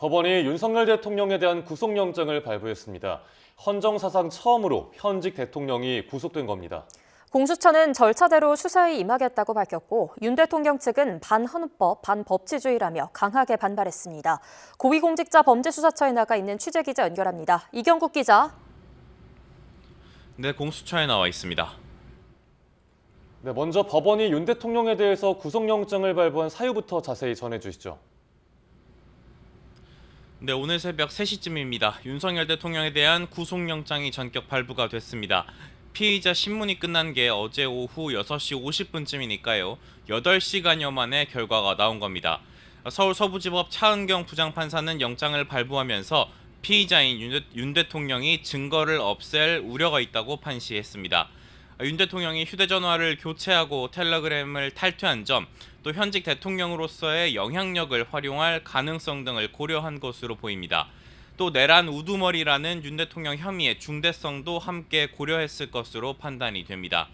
법원이 윤석열 대통령에 대한 구속영장을 발부했습니다. 헌정사상 처음으로 현직 대통령이 구속된 겁니다. 공수처는 절차대로 수사에 임하겠다고 밝혔고 윤 대통령 측은 반헌법, 반법치주의라며 강하게 반발했습니다. 고위공직자 범죄수사처에 나가 있는 취재기자 연결합니다. 이경국 기자. 네, 공수처에 나와 있습니다. 네, 먼저 법원이 윤 대통령에 대해서 구속영장을 발부한 사유부터 자세히 전해주시죠. 네, 오늘 새벽 3시쯤입니다. 윤석열 대통령에 대한 구속영장이 전격 발부가 됐습니다. 피의자 신문이 끝난 게 어제 오후 6시 50분쯤이니까요. 8시간여 만에 결과가 나온 겁니다. 서울 서부지법 차은경 부장판사는 영장을 발부하면서 피의자인 윤 대통령이 증거를 없앨 우려가 있다고 판시했습니다. 윤 대통령이 휴대전화를 교체하고 텔레그램을 탈퇴한 점, 또 현직 대통령으로서의 영향력을 활용할 가능성 등을 고려한 것으로 보입니다. 또 내란 우두머리라는 윤 대통령 혐의의 중대성도 함께 고려했을 것으로 판단이 됩니다.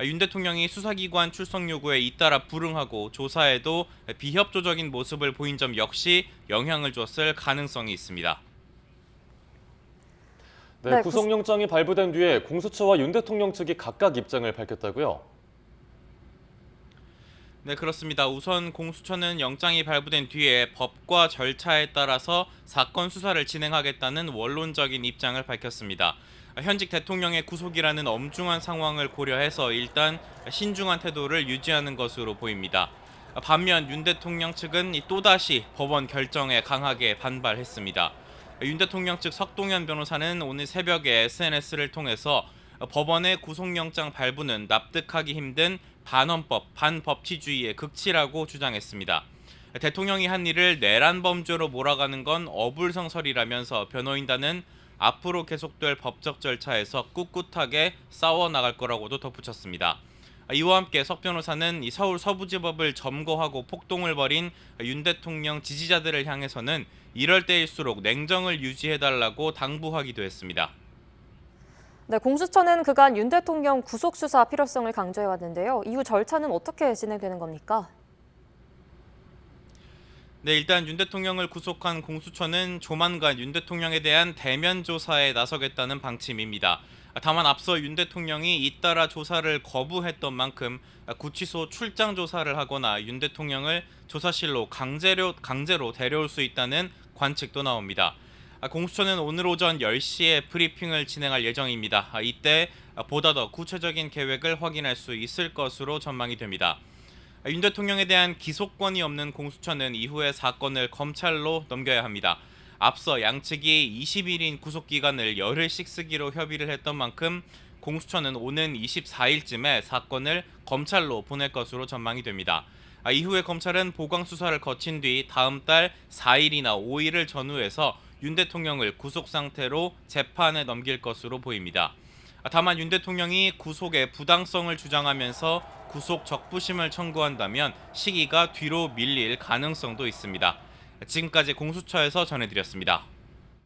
윤 대통령이 수사기관 출석 요구에 잇따라 불응하고 조사에도 비협조적인 모습을 보인 점 역시 영향을 줬을 가능성이 있습니다. 네, 구속영장이 발부된 뒤에 공수처와 윤 대통령 측이 각각 입장을 밝혔다고요? 네, 그렇습니다. 우선 공수처는 영장이 발부된 뒤에 법과 절차에 따라서 사건 수사를 진행하겠다는 원론적인 입장을 밝혔습니다. 현직 대통령의 구속이라는 엄중한 상황을 고려해서 일단 신중한 태도를 유지하는 것으로 보입니다. 반면 윤 대통령 측은 또다시 법원 결정에 강하게 반발했습니다. 윤 대통령 측 석동현 변호사는 오늘 새벽에 SNS를 통해서 법원의 구속영장 발부는 납득하기 힘든 반헌법, 반법치주의의 극치라고 주장했습니다. 대통령이 한 일을 내란 범죄로 몰아가는 건 어불성설이라면서 변호인단은 앞으로 계속될 법적 절차에서 꿋꿋하게 싸워나갈 거라고도 덧붙였습니다. 이와 함께 석 변호사는 서울 서부지법을 점거하고 폭동을 벌인 윤 대통령 지지자들을 향해서는 이럴 때일수록 냉정을 유지해달라고 당부하기도 했습니다. 네, 공수처는 그간 윤 대통령 구속 수사 필요성을 강조해왔는데요. 이후 절차는 어떻게 진행되는 겁니까? 네, 일단 윤 대통령을 구속한 공수처는 조만간 윤 대통령에 대한 대면 조사에 나서겠다는 방침입니다. 다만 앞서 윤 대통령이 잇따라 조사를 거부했던 만큼 구치소 출장 조사를 하거나 윤 대통령을 조사실로 강제로 데려올 수 있다는 관측도 나옵니다. 공수처는 오늘 오전 10시에 브리핑을 진행할 예정입니다. 이때 보다 더 구체적인 계획을 확인할 수 있을 것으로 전망이 됩니다. 윤 대통령에 대한 기소권이 없는 공수처는 이후에 사건을 검찰로 넘겨야 합니다. 앞서 양측이 20일인 구속기간을 열흘씩 쓰기로 협의를 했던 만큼 공수처는 오는 24일쯤에 사건을 검찰로 보낼 것으로 전망이 됩니다. 이후에 검찰은 보강수사를 거친 뒤 다음 달 4일이나 5일을 전후해서 윤 대통령을 구속 상태로 재판에 넘길 것으로 보입니다. 다만 윤 대통령이 구속의 부당성을 주장하면서 구속 적부심을 청구한다면 시기가 뒤로 밀릴 가능성도 있습니다. 지금까지 공수처에서 전해드렸습니다.